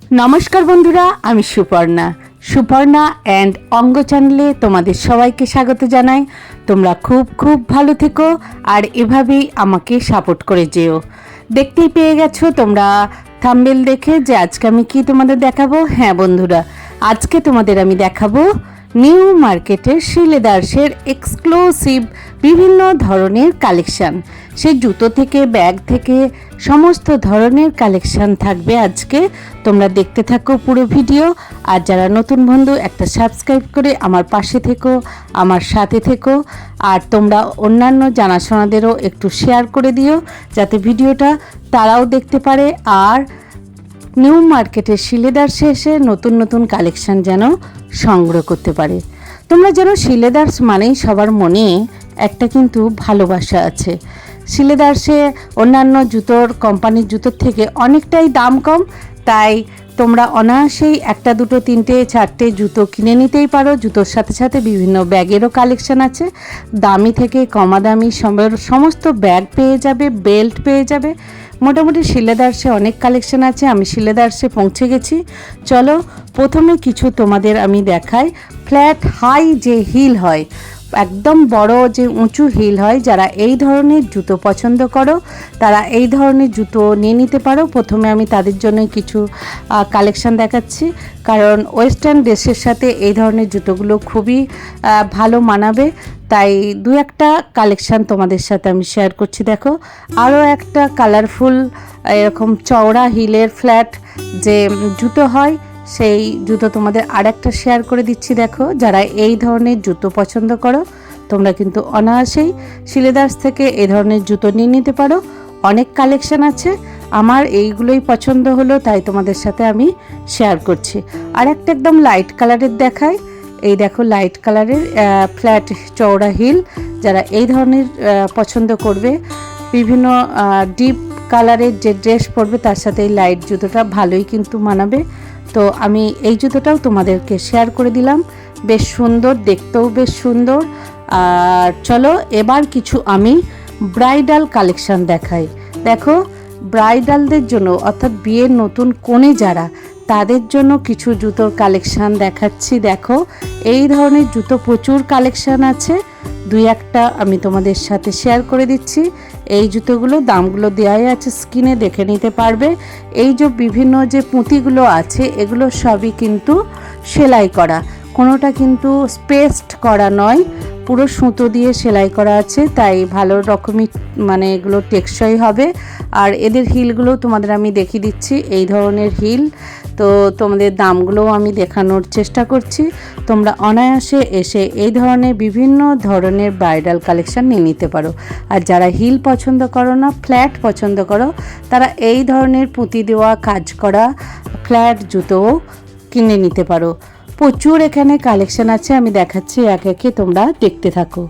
নমস্কার বন্ধুরা, আমি সুপর্ণা অ্যান্ড অঙ্গ চ্যানেলে তোমাদের সবাইকে স্বাগত জানাই। তোমরা খুব ভালো থেকো আর এভাবেই আমাকে সাপোর্ট করে যেও। দেখতেই পেয়ে গেছো তোমরা থাম্বনেল দেখে যে আজকে আমি কি তোমাদের দেখাবো। হ্যাঁ বন্ধুরা, আজকে তোমাদের আমি দেখাবো নিউ মার্কেটের শিলেদার্সের এক্সক্লুসিভ বিভিন্ন ধরনের কালেকশান। সে জুতো থেকে ব্যাগ থেকে সমস্ত ধরনের কালেকশান থাকবে আজকে। তোমরা দেখতে থাকো পুরো ভিডিও। আর যারা নতুন বন্ধু, একটা সাবস্ক্রাইব করে আমার পাশে থেকো, আমার সাথে থেকো। আর তোমরা অন্যান্য জানাশোনাদেরও একটু শেয়ার করে দিও, যাতে ভিডিওটা তারাও দেখতে পারে আর নিউ মার্কেটের শিলেদার্সে এসে নতুন কালেকশান যেন সংগ্রহ করতে পারে। তোমরা যেন শিলেদার্স মানেই সবার মনে একটা কিন্তু ভালোবাসা আছে। শিলেদার্সে অন্যান্য জুতোর কোম্পানির জুতোর থেকে অনেকটাই দাম কম, তাই তোমরা অনায়াসেই একটা দুটো তিনটে চারটে জুতো কিনে নিতেই পারো। জুতোর সাথে সাথে বিভিন্ন ব্যাগেরও কালেকশান আছে, দামি থেকে কমা দামি সমস্ত ব্যাগ পেয়ে যাবে, বেল্ট পেয়ে যাবে। মোটামুটি শিলেদার্সে অনেক কালেকশান আছে। আমি শিলেদার্সে পৌঁছে গেছি। চলো প্রথমে কিছু তোমাদের আমি দেখাই। ফ্ল্যাট হাই যে হিল হয়, একদম বড় যে উঁচু হিল হয়, যারা এই ধরনের জুতো পছন্দ করো তারা এই ধরনের জুতো নিয়ে নিতে পারো। প্রথমে আমি তাদের জন্য কিছু কালেকশান দেখাচ্ছি, কারণ ওয়েস্টার্ন ড্রেসের সাথে এই ধরনের জুতোগুলো খুবই ভালো মানাবে। তাই দু একটা কালেকশান তোমাদের সাথে আমি শেয়ার করছি। দেখো, আরও একটা কালারফুল এরকম চওড়া হিলের ফ্ল্যাট যে জুতো হয়, সেই জুতো তোমাদের আর একটা শেয়ার করে দিচ্ছি। দেখো, যারা এই ধরনের জুতো পছন্দ করো তোমরা কিন্তু অনায়াসেই শিলেদার্স থেকে এই ধরনের জুতো নিয়ে নিতে পারো। অনেক কালেকশান আছে, আমার এইগুলোই পছন্দ হলো তাই তোমাদের সাথে আমি শেয়ার করছি। আর একটা একদম লাইট কালারের দেখায়। এই দেখো, লাইট কালারের ফ্ল্যাট চওড়া হিল, যারা এই ধরনের পছন্দ করবে, বিভিন্ন ডিপ কালারের যে ড্রেস পরবে তার সাথে এই লাইট জুতোটা ভালোই কিন্তু মানাবে। তো আমি এই জুতোটাও তোমাদেরকে শেয়ার করে দিলাম। বেশ সুন্দর, দেখতেও বেশ সুন্দর। আর চলো এবার কিছু আমি ব্রাইডাল কালেকশান দেখাই। দেখো, ব্রাইডালদের জন্য অর্থাৎ বিয়ের নতুন কনে যারা, তাদের জন্য কিছু জুতোর কালেকশান দেখাচ্ছি। দেখো, এই ধরনের জুতো প্রচুর কালেকশান আছে। দুই একটা আমি তোমাদের সাথে শেয়ার করে দিচ্ছি। এই জুতোগুলো দামগুলো দেওয়াই আছে, স্ক্রিনে দেখে নিতে পারবে। এই যে বিভিন্ন যে পুঁতিগুলো আছে, এগুলো সবই কিন্তু সেলাই করা, কোনোটা কিন্তু স্পেস্ট করা নয়, পুরো সুতো দিয়ে সেলাই করা আছে। তাই ভালো রকমই মানে এগুলো টেকসই হবে। আর এদের হিলগুলো তোমাদের আমি দেখিয়ে দিচ্ছি, এই ধরনের হিল। তো তোমাদের দামগুলোও আমি দেখানোর চেষ্টা করছি। তোমরা অনায়াসে এসে এই ধরনের বিভিন্ন ধরনের ব্রাইডাল কালেকশান নিয়ে নিতে পারো। আর যারা হিল পছন্দ করো না, ফ্ল্যাট পছন্দ করো, তারা এই ধরনের পুঁতি দেওয়া কাজ করা ফ্ল্যাট জুতোও কিনে নিতে পারো। প্রচুর এখানে কালেকশান আছে, আমি দেখাচ্ছি একে একে, তোমরা দেখতে থাকো।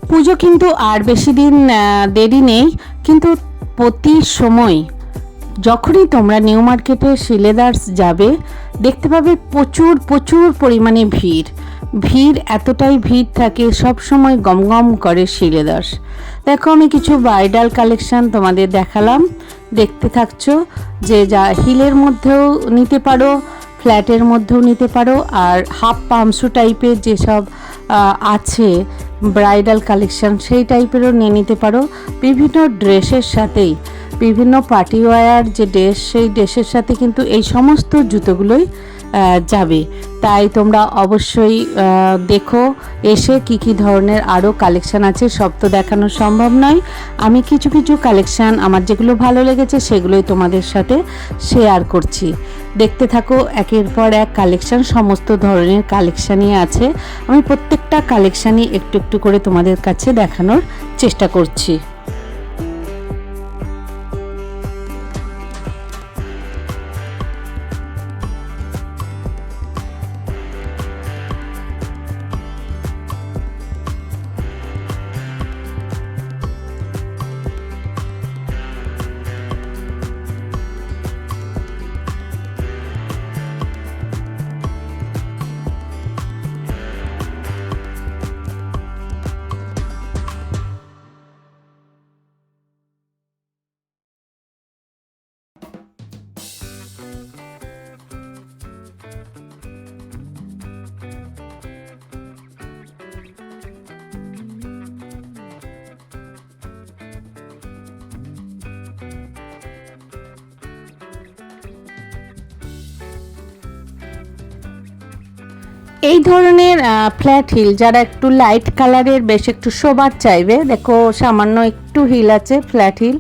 পুজো কিন্তু আর বেশি দিন দেরি নেই, কিন্তু প্রতি সময় যখনই তোমরা নিউ মার্কেটে শিলেদার্স যাবে দেখতে পাবে প্রচুর পরিমাণে ভিড় এতটাই ভিড় থাকে, সব সময় গমগম করে শিলেদার্স। দেখো, আমি কিছু ব্রাইডাল কালেকশান তোমাদের দেখালাম, দেখতে থাকছো। যে যা হিলের মধ্যেও নিতে পারো, ফ্ল্যাটের মধ্যেও নিতে পারো, আর হাফ পামসু টাইপের যেসব আছে ব্রাইডাল কালেকশান, সেই টাইপেরও নিয়ে নিতে পারো। বিভিন্ন ড্রেসের সাথেই, বিভিন্ন পার্টি ওয়্যার যে ড্রেস, সেই ড্রেসের সাথে কিন্তু এই সমস্ত জুতোগুলোই যাবে। তাই তোমরা অবশ্যই দেখো এসে কি ধরনের আরও কালেকশান আছে। সব তো দেখানো সম্ভব নয়, আমি কিছু কালেকশান আমার যেগুলো ভালো লেগেছে সেগুলোই তোমাদের সাথে শেয়ার করছি। দেখতে থাকো, একের পর এক কালেকশান, সমস্ত ধরনের কালেকশানই আছে। আমি প্রত্যেকটা কালেকশানই একটু করে তোমাদের কাছে দেখানোর চেষ্টা করছি। এই ধরনের ফ্ল্যাট হিল যারা একটু লাইট কালারের বেশ একটু সোবার চাইবে, দেখো সামান্য একটু হিল আছে ফ্ল্যাট হিল,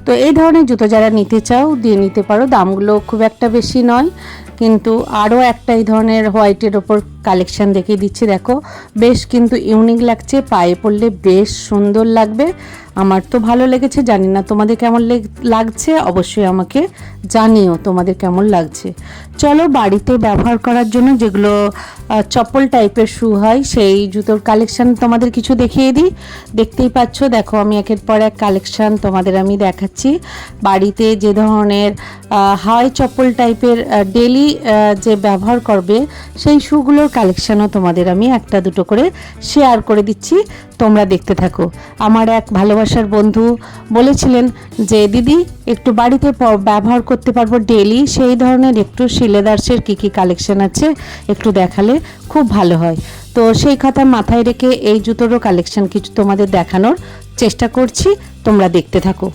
তো এই ধরনের জুতো যারা নিতে চাও দিয়ে নিতে পারো। দামগুলো খুব একটা বেশি নয়, কিন্তু আরও একটা এই ধরনের হোয়াইটের ওপর কালেকশান দেখিয়ে দিচ্ছি। দেখো বেশ কিন্তু ইউনিক লাগছে, পায়ে পরলে বেশ সুন্দর লাগবে। আমার তো ভালো লেগেছে, জানি না তোমাদের কেমন লাগছে, অবশ্যই আমাকে জানিও তোমাদের কেমন লাগছে। চলো বাড়িতে ব্যবহার করার জন্য যেগুলো চপ্পল টাইপের শু হয় সেই জুতোর কালেকশান তোমাদের কিছু দেখিয়ে দিই। দেখতেই পাচ্ছ, দেখো আমি একের পর এক কালেকশান তোমাদের আমি দেখাচ্ছি। বাড়িতে যে ধরনের হাওয়াই চপ্পল টাইপের ডেলি যে ব্যবহার করবে সেই শুগুলোর কালেকশানও তোমাদের আমি একটা দুটো করে শেয়ার করে দিচ্ছি, তোমরা দেখতে থাকো। আমার এক ভালোবাসার বন্ধু বলেছিলেন যে দিদি একটু বাড়িতে ব্যবহার করতে পারবো ডেলি, সেই ধরনের একটু শিলেদার্সের কী কী কালেকশান আছে একটু দেখালে খুব ভালো হয়। তো সেই কথা মাথায় রেখে এই জুতোরও কালেকশান কিছু তোমাদের দেখানোর চেষ্টা করছি, তোমরা দেখতে থাকো।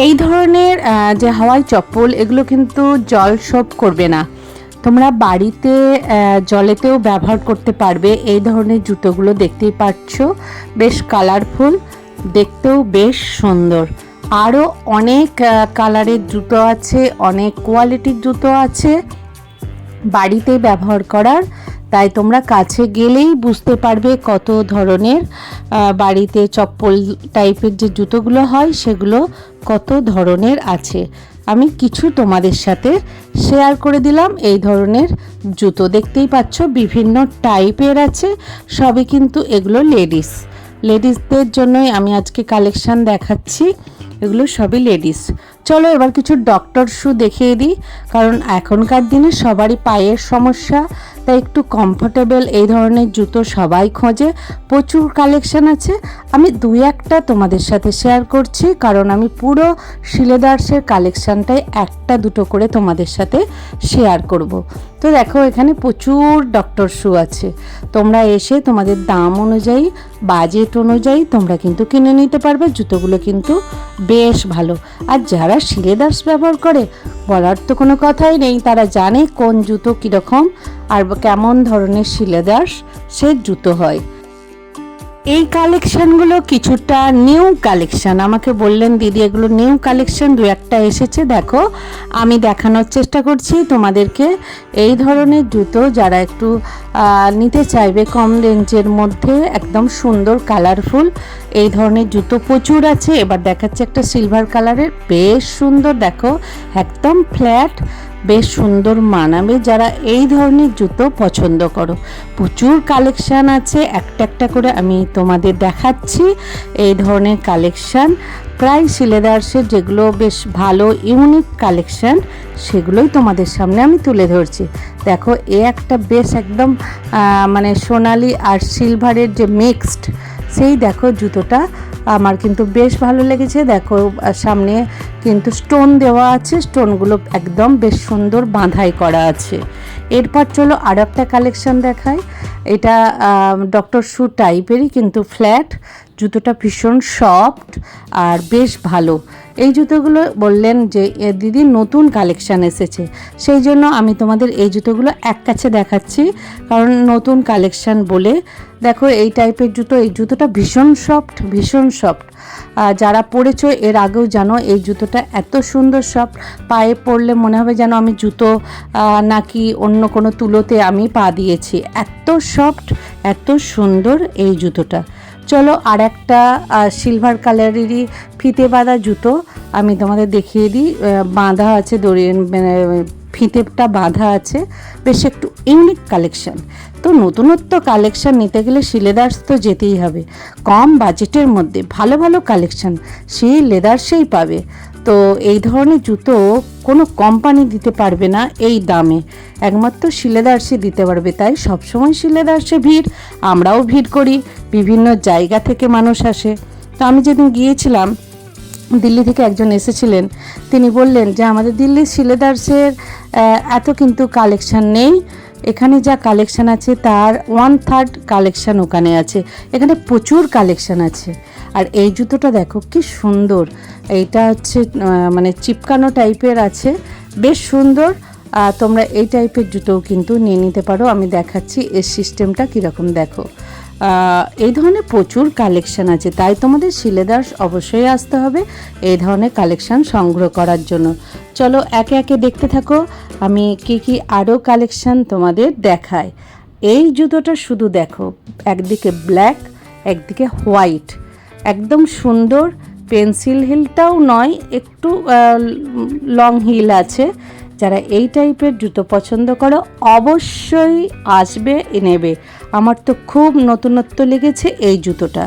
এই ধরনের যে হাওয়াই চপ্পল এগুলো কিন্তু জল শোধ করবে না, তোমরা বাড়িতে জলেতেও ব্যবহার করতে পারবে। এই ধরনের জুতোগুলো দেখতেই পাচ্ছ, বেশ কালারফুল, দেখতেও বেশ সুন্দর। আরও অনেক কালারের জুতো আছে, অনেক কোয়ালিটির জুতো আছে বাড়িতে ব্যবহার করার, তাই তোমরা কাছে গেলেই বুঝতে পারবে কত ধরনের বাড়িতে চপ্পল টাইপের যে জুতোগুলো হয় সেগুলো কত ধরনের আছে। আমি কিছু তোমাদের সাথে শেয়ার করে দিলাম। এই ধরনের জুতো দেখতেই পাচ্ছ বিভিন্ন টাইপের আছে, সবই কিন্তু এগুলো লেডিসদের জন্যই আমি আজকে কালেকশান দেখাচ্ছি, এগুলো সবই লেডিস। চলো এবার কিছু ডক্টর শু দেখিয়ে দিই, কারণ এখনকার দিনে সবারই পায়ের সমস্যা, তাই একটু কমফোর্টেবল এই ধরনের জুতো সবাই খোঁজে। প্রচুর কালেকশান আছে, আমি দুই একটা তোমাদের সাথে শেয়ার করছি, কারণ আমি পুরো শিলেদার্সের কালেকশানটাই একটা দুটো করে তোমাদের সাথে শেয়ার করব। তো দেখো এখানে প্রচুর ডক্টর শু আছে, তোমরা এসে তোমাদের দাম অনুযায়ী বাজেট অনুযায়ী তোমরা কিন্তু কিনে নিতে পারবে। জুতোগুলো কিন্তু বেশ ভালো, আর যারা শিলেদার্স ব্যবহার করে বলার তো কোনো কথাই নেই, তারা জানে কোন জুতো কীরকম আর কেমন ধরনের শিলেদার্স সে জুতো হয়। এই কালেকশানগুলো কিছুটা নিউ কালেকশান, আমাকে বললেন দিদি এগুলো নিউ কালেকশান, দু একটা এসেছে, দেখো আমি দেখানোর চেষ্টা করছি তোমাদেরকে। এই ধরনের জুতো যারা একটু নিতে চাইবে কম রেঞ্জের মধ্যে, একদম সুন্দর কালারফুল এই ধরনের জুতো প্রচুর আছে। এবার দেখাচ্ছে একটা সিলভার কালারের, বেশ সুন্দর, দেখো একদম ফ্ল্যাট, বেশ সুন্দর মানাবে যারা এই ধরনের জুতো পছন্দ করো। প্রচুর কালেকশান আছে, একটা একটা করে আমি তোমাদের দেখাচ্ছি এই ধরনের কালেকশান। প্রায় শিলেদার্সের যেগুলো বেশ ভালো ইউনিক কালেকশান সেগুলোই তোমাদের সামনে আমি তুলে ধরছি। দেখো এ একটা বেশ একদম মানে সোনালি আর সিলভারের যে মিক্সড, সেই দেখো জুতোটা আমার কিন্তু বেশ ভালো লেগেছে। দেখো সামনে কিন্তু স্টোন দেওয়া আছে, স্টোনগুলো একদম বেশ সুন্দর বাঁধাই করা আছে। এরপর চলো আর একটা কালেকশান দেখাই, এটা ডক্টর শু টাইপেরই কিন্তু ফ্ল্যাট, জুতোটা ভীষণ সফট আর বেশ ভালো। এই জুতোগুলো বললেন যে দিদি নতুন কালেকশান এসেছে, সেই জন্য আমি তোমাদের এই জুতোগুলো এক কাছে দেখাচ্ছি, কারণ নতুন কালেকশান বলে দেখো এই টাইপের জুতো, এই জুতোটা ভীষণ সফট, ভীষণ সফট। যারা পরেছো এর আগেও জানো এই জুতোটা এত সুন্দর সফট, পায়ে পরলে মনে হবে যেন আমি জুতো নাকি অন্য কোনো তুলোতে আমি পা দিয়েছি, এত সফট, এত সুন্দর এই জুতোটা। চলো আর একটা সিলভার কালারেরই ফিতে বাঁধা জুতো আমি তোমাদের দেখিয়ে দিই। বাঁধা আছে দড়ি, ফিতেটা বাঁধা আছে, বেশ একটু ইউনিক কালেকশান। তো নতুনত্ব কালেকশান নিতে গেলে শিলেদার্স তো যেতেই হবে। কম বাজেটের মধ্যে ভালো ভালো কালেকশান সেই লেদার্সেই পাবে। তো এই ধরনের জুতো কোনো কোম্পানি দিতে পারবে না এই দামে, একমাত্র শিলেদার্সই দিতে পারবে। তাই সবসময় শিলেদার্সে ভিড়, আমরাও ভিড় করি, বিভিন্ন জায়গা থেকে মানুষ আসে। তো আমি যেদিন গিয়েছিলাম, দিল্লি থেকে একজন এসেছিলেন, তিনি বললেন যে আমাদের দিল্লির শিলেদার্সের এত কিন্তু কালেকশান নেই, এখানে যা কালেকশান আছে তার 1/3 কালেকশান ওখানে আছে, এখানে প্রচুর কালেকশান আছে। আর এই জুতোটা দেখো কি সুন্দর, এইটা হচ্ছে মানে চিপকানো টাইপের আছে, বেশ সুন্দর। তোমরা এই টাইপের জুতোও কিন্তু নিয়ে নিতে পারো। আমি দেখাচ্ছি এর সিস্টেমটা কীরকম, দেখো এই ধরনের প্রচুর কালেকশান আছে। তাই তোমাদের শিলেদার্স অবশ্যই আসতে হবে এই ধরনের কালেকশান সংগ্রহ করার জন্য। চলো একে একে দেখতে থাকো আমি কি আরও কালেকশান তোমাদের দেখাই। এই জুতোটা শুধু দেখো, একদিকে ব্ল্যাক একদিকে হোয়াইট, একদম সুন্দর। পেন্সিল হিলটাও নয়, একটু লং হিল আছে। যারা এই টাইপের জুতো পছন্দ করো অবশ্যই আসবে, নেবে। আমার তো খুব নতুনত্ব লেগেছে এই জুতোটা।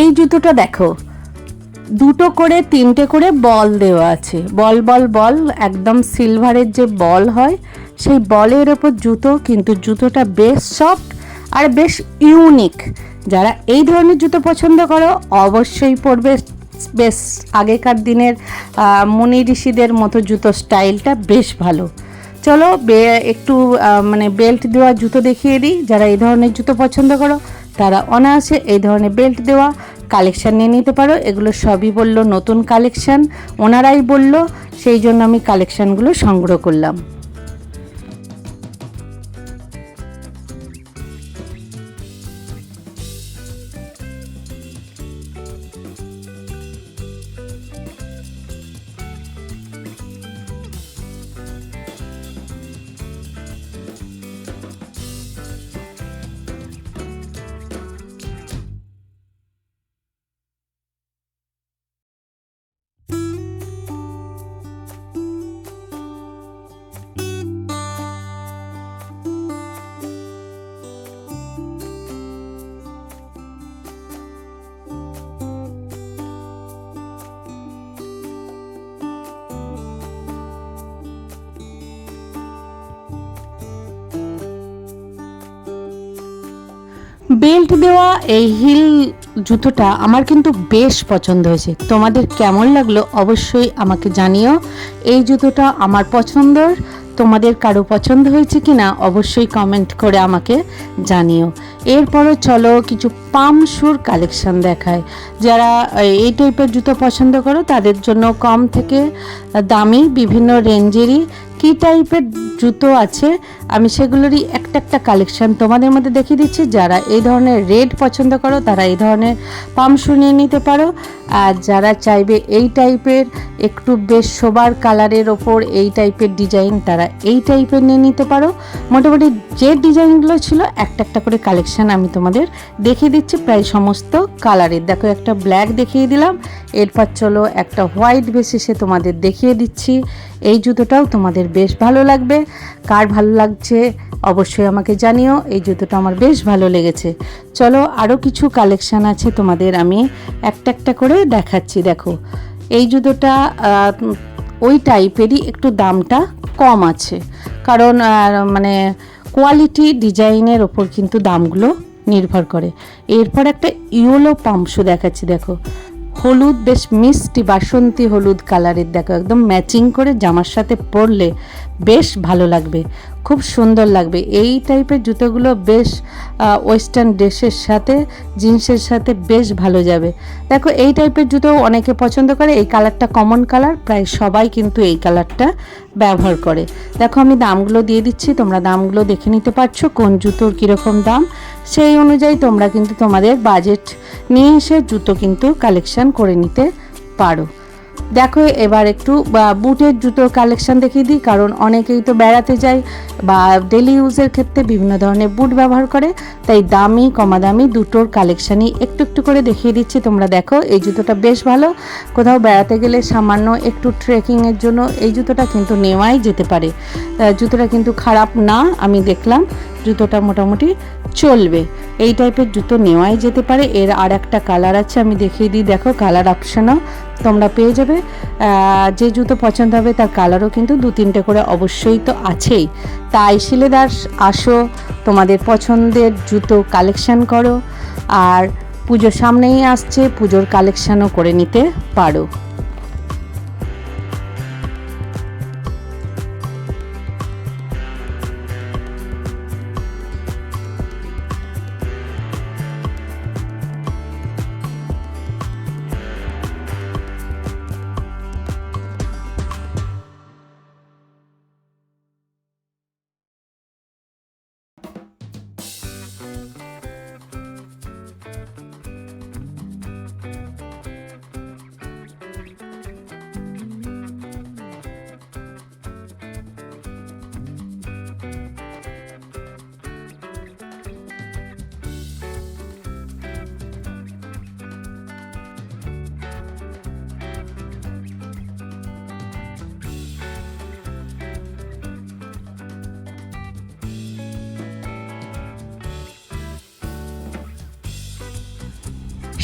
এই জুতোটা দেখো, দুটো করে তিনটে করে বল দেওয়া আছে, বল বল বল, একদম সিলভারের যে বল হয় সেই বলের ওপর জুতো, কিন্তু জুতোটা বেশ সফট আর বেশ ইউনিক। যারা এই ধরনের জুতো পছন্দ করো অবশ্যই পরবে। বেশ আগেকার দিনের মুনি ঋষিদের মতো জুতো, স্টাইলটা বেশ ভালো। চলো একটু মানে বেল্ট দেওয়া জুতো দেখিয়ে দিই। যারা এই ধরনের জুতো পছন্দ করো তারা অনায়াসে এই ধরনের বেল্ট দেওয়া কালেকশান নিয়ে নিতে পারো। এগুলো সবই বললো নতুন কালেকশান, ওনারাই বললো, সেই জন্য আমি কালেকশানগুলো সংগ্রহ করলাম। বেল্ট দেওয়া এই হিল জুতোটা আমার কিন্তু বেশ পছন্দ হয়েছে। তোমাদের কেমন লাগলো অবশ্যই আমাকে জানিও। এই জুতোটা আমার পছন্দর, তোমাদের কারো পছন্দ হয়েছে কি না অবশ্যই কমেন্ট করে আমাকে জানিও। এরপরও চলো কিছু পাম শুর কালেকশান দেখায়। যারা এই টাইপের জুতো পছন্দ করো তাদের জন্য কম থেকে দামি বিভিন্ন রেঞ্জেরই কী টাইপের জুতো আছে আমি সেগুলোরই একটা একটা কালেকশান তোমাদের মধ্যে দেখিয়ে দিচ্ছি। যারা এই ধরনের রেড পছন্দ করো তারা এই ধরনের পাম শু নিয়ে নিতে পারো। আর যারা চাইবে এই টাইপের একটু বেশ সোবার কালারের ওপর এই টাইপের ডিজাইন তারা এই টাইপের নিয়ে নিতে পারো। মোটামুটি যে ডিজাইনগুলো ছিল একটা একটা করে কালেকশান আমি তোমাদের দেখিয়ে দিচ্ছি, প্রায় সমস্ত কালারের। দেখো একটা ব্ল্যাক দেখিয়ে দিলাম, এরপর চলো একটা হোয়াইট বেসিসে তোমাদের দেখিয়ে দিচ্ছি। এই জুতোটাও তোমাদের বেশ ভালো লাগবে। কার ভালো লাগছে অবশ্যই আমাকে জানিও। এই জুতোটা আমার বেশ ভালো লেগেছে। চলো আরও কিছু কালেকশান আছে তোমাদের আমি একটা একটা করে দেখাচ্ছি। দেখো এই জুতোটা ওই টাইপেরই, একটু দামটা কম আছে, কারণ মানে কোয়ালিটি ডিজাইনের ওপর কিন্তু দামগুলো নির্ভর করে। এরপর একটা ইয়েলো পাম্পশু দেখাচ্ছি। দেখো হলুদ, বেশ মিষ্টি বাসন্তী হলুদ কালারের, দেখো একদম ম্যাচিং করে জামার সাথে পরলে বেশ ভালো লাগবে, খুব সুন্দর লাগবে। এই টাইপের জুতোগুলো বেশ ওয়েস্টার্ন ড্রেসের সাথে, জিন্সের সাথে বেশ ভালো যাবে। দেখো এই টাইপের জুতো অনেকে পছন্দ করে, এই কালারটা কমন কালার, প্রায় সবাই কিন্তু এই কালারটা ব্যবহার করে। দেখো আমি দামগুলো দিয়ে দিচ্ছি, তোমরা দামগুলো দেখে নিতে পারছো কোন জুতোর কীরকম দাম, সেই অনুযায়ী তোমরা কিন্তু তোমাদের বাজেট নিয়ে এসে জুতো কিন্তু কালেকশান করে নিতে পারো। দেখো এবার একটু বুটের জুতোর কালেকশান দেখিয়ে দিই, কারণ অনেকেই তো বেড়াতে যায় বা ডেলি ইউজের ক্ষেত্রে বিভিন্ন ধরনের বুট ব্যবহার করে, তাই দামি কমা দামি দুটোর কালেকশানই একটু একটু করে দেখিয়ে দিচ্ছি। তোমরা দেখো এই জুতোটা বেশ ভালো, কোথাও বেড়াতে গেলে সামান্য একটু ট্রেকিংয়ের জন্য এই জুতোটা কিন্তু নেওয়াই যেতে পারে। জুতোটা কিন্তু খারাপ না, আমি দেখলাম জুতোটা মোটামুটি চলবে, এই টাইপের জুতো নেওয়াই যেতে পারে। এর আর একটা কালার আছে, আমি দেখিয়ে দিই। দেখো কালার অপশানও তোমরা পেয়ে যাবে, যে জুতো পছন্দ হবে তার কালারও কিন্তু 2-3টে করে অবশ্যই তো আছেই। তাই শিলেদার আসো, তোমাদের পছন্দের জুতো কালেকশান করো, আর পুজো সামনেই আসছে, পুজোর কালেকশানও করে নিতে পারো।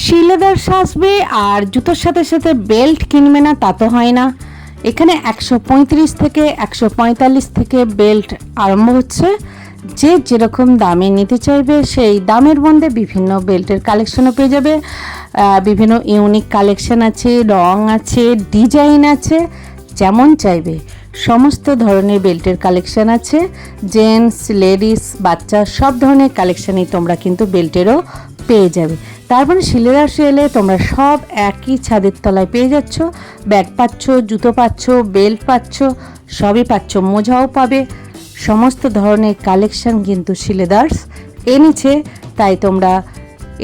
শিলেদার্স আসবে আর জুতোর সাথে সাথে বেল্ট কিনবে না তা তো হয় না। এখানে 135 থেকে 145 থেকে বেল্ট আরম্ভ হচ্ছে, যে যেরকম দামে নিতে চাইবে সেই দামের মধ্যে বিভিন্ন বেল্টের কালেকশনও পেয়ে যাবে। বিভিন্ন ইউনিক কালেকশন আছে, রং আছে, ডিজাইন আছে, যেমন চাইবে সমস্ত ধরনের বেল্টের কালেকশন আছে। জেন্টস, লেডিস, বাচ্চা সব ধরনের কালেকশানই তোমরা কিন্তু বেল্টেরও পেয়ে যাবে। তার মানে শিলেদার্স এলে তোমরা সব একই ছাদের তলায় পেয়ে যাচ্ছ, ব্যাগ পাচ্ছ, জুতো পাচ্ছ, বেল্ট পাচ্ছ, সবই পাচ্ছ, মোজাও পাবে। সমস্ত ধরনের কালেকশান কিন্তু শিলেদার্স এনেছে, তাই তোমরা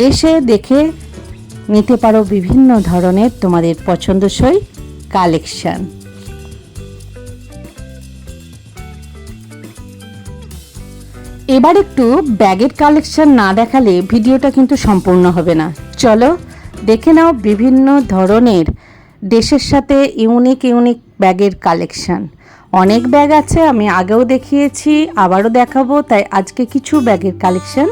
এসে দেখে নিতে পারো বিভিন্ন ধরনের তোমাদের পছন্দসই কালেকশান। এবার একটু ব্যাগের কালেকশন না দেখালে ভিডিওটা কিন্তু সম্পূর্ণ হবে না। চলো দেখে নাও বিভিন্ন ধরনের দেশের সাথে ইউনিক ইউনিক ব্যাগের কালেকশন। অনেক ব্যাগ আছে, আমি আগেও দেখিয়েছি, আবারও দেখাবো, তাই আজকে কিছু ব্যাগের কালেকশন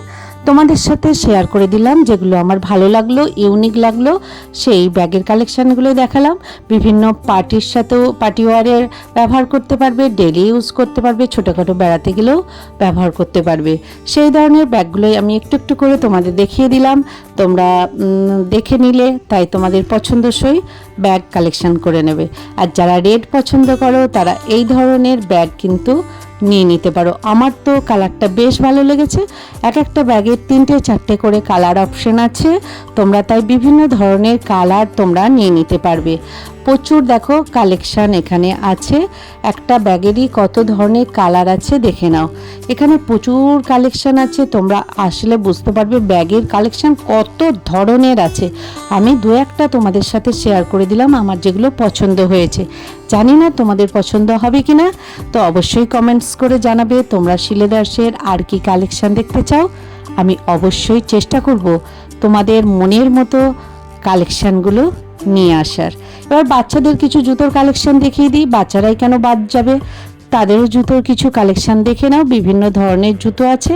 তোমাদের সাথে শেয়ার করে দিলাম, যেগুলো আমার ভালো লাগলো, ইউনিক লাগলো, সেই ব্যাগের কালেকশানগুলো দেখালাম। বিভিন্ন পার্টির সাথেও, পার্টি ওয়ারের ব্যবহার করতে পারবে, ডেলি ইউজ করতে পারবে, ছোটোখাটো বেড়াতে গেলেও ব্যবহার করতে পারবে, সেই ধরনের ব্যাগগুলোই আমি একটু একটু করে তোমাদের দেখিয়ে দিলাম। তোমরা দেখে নিলে তাই তোমাদের পছন্দসই ব্যাগ কালেকশান করে নেবে। আর যারা রেড পছন্দ করো তারা এই ধরনের ব্যাগ কিন্তু নিয়ে নিতে পারো। আমার তো কালারটা বেশ ভালো লেগেছে, এক একটা ব্যাগের 3-4টে করে কালার অপশন আছে, তোমরা তাই বিভিন্ন ধরনের কালার তোমরা নিয়ে নিতে পারবে। প্রচুর দেখো কালেকশান এখানে আছে, একটা ব্যাগেরই কত ধরনের কালার আছে দেখে নাও। এখানে প্রচুর কালেকশান আছে, তোমরা আসলে বুঝতে পারবে ব্যাগের কালেকশান কত ধরনের আছে। আমি 2-1টা তোমাদের সাথে শেয়ার করে দিলাম আমার যেগুলো পছন্দ হয়েছে। জানি না তোমাদের পছন্দ হবে কি না, তো অবশ্যই কমেন্টস করে জানাবে তোমরা শিলেদার্সের আর কি কালেকশান দেখতে চাও। আমি অবশ্যই চেষ্টা করব তোমাদের মনের মতো কালেকশানগুলো নিয়ে আসার। এবার বাচ্চাদের কিছু জুতোর কালেকশন দেখিয়ে দিই, বাচ্চারাই কেন বাদ যাবে, তাদেরও জুতোর কিছু কালেকশান দেখে নাও। বিভিন্ন ধরনের জুতো আছে,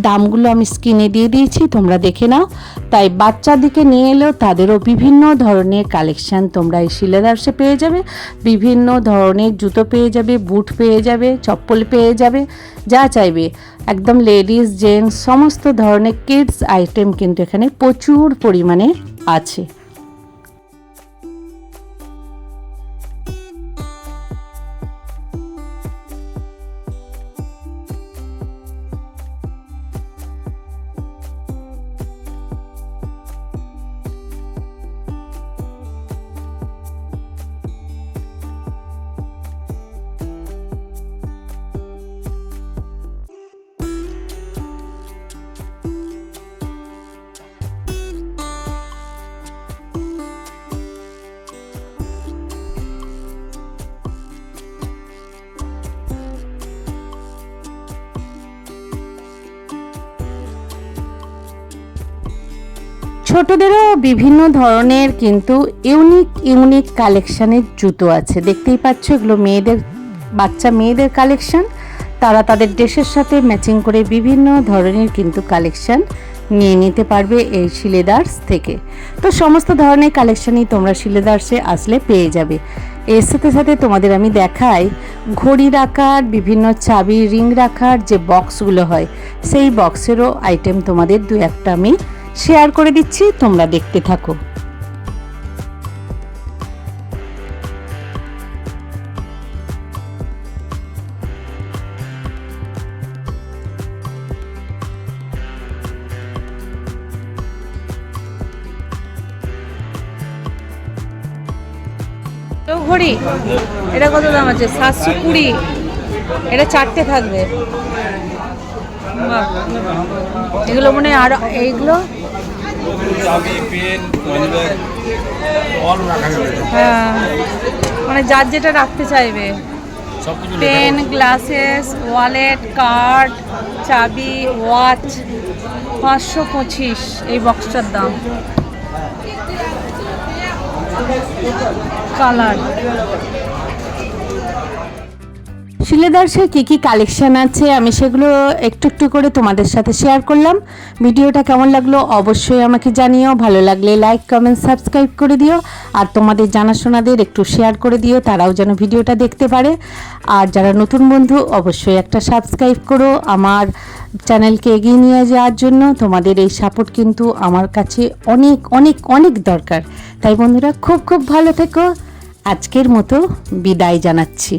দামগুলো আমি স্ক্রিনে দিয়ে দিয়েছি, তোমরা দেখে নাও। তাই বাচ্চাদিকে নিয়ে এলেও তাদেরও বিভিন্ন ধরনের কালেকশান তোমরা এই শিলেদার্সে পেয়ে যাবে। বিভিন্ন ধরনের জুতো পেয়ে যাবে, বুট পেয়ে যাবে, চপ্পল পেয়ে যাবে, যা চাইবে একদম লেডিস, জেন্টস সমস্ত ধরনের কিডস আইটেম কিন্তু এখানে প্রচুর পরিমাণে আছে। ছোটদেরও বিভিন্ন ধরনের কিন্তু ইউনিক কালেকশানের জুতো আছে। দেখতেই পাচ্ছ, এগুলো বাচ্চা মেয়েদের কালেকশান। তারা তাদের ড্রেসের সাথে ম্যাচিং করে বিভিন্ন ধরনের কিন্তু কালেকশান নিয়ে নিতে পারবে এই শিলেদার্স থেকে। তো সমস্ত ধরনের কালেকশানই তোমরা শিলেদার্সে আসলে পেয়ে যাবে। এর সাথে সাথে তোমাদের আমি দেখাই ঘড়ি রাখার, বিভিন্ন চাবি রিং রাখার যে বক্সগুলো হয়, সেই বক্সেরও আইটেম তোমাদের দু একটা আমি শেয়ার করে দিচ্ছি, তোমরা দেখতে থাকো। ঘড়ি এটা কত দাম আছে? 720। এটা 4টে থাকবে। এগুলো মনে হয় আর এইগুলো হ্যাঁ, মানে যার যেটা রাখতে চাইবে, পেন, গ্লাসেস, ওয়ালেট, কার্ড, চাবি, ওয়াচ। 525 এই বক্সটার দাম। কালার শিলেদার্সের কী কালেকশান আছে আমি সেগুলো একটু একটু করে তোমাদের সাথে শেয়ার করলাম। ভিডিওটা কেমন লাগলো অবশ্যই আমাকে জানিও। ভালো লাগলে লাইক, কমেন্ট, সাবস্ক্রাইব করে দিও। আর তোমাদের জানাশোনাদের একটু শেয়ার করে দিও, তারাও যেন ভিডিওটা দেখতে পারে। আর যারা নতুন বন্ধু অবশ্যই একটা সাবস্ক্রাইব করো আমার চ্যানেলকে এগিয়ে নিয়ে যাওয়ার জন্য। তোমাদের এই সাপোর্ট কিন্তু আমার কাছে অনেক অনেক অনেক দরকার। তাই বন্ধুরা খুব ভালো থেকো। আজকের মতো বিদায় জানাচ্ছি।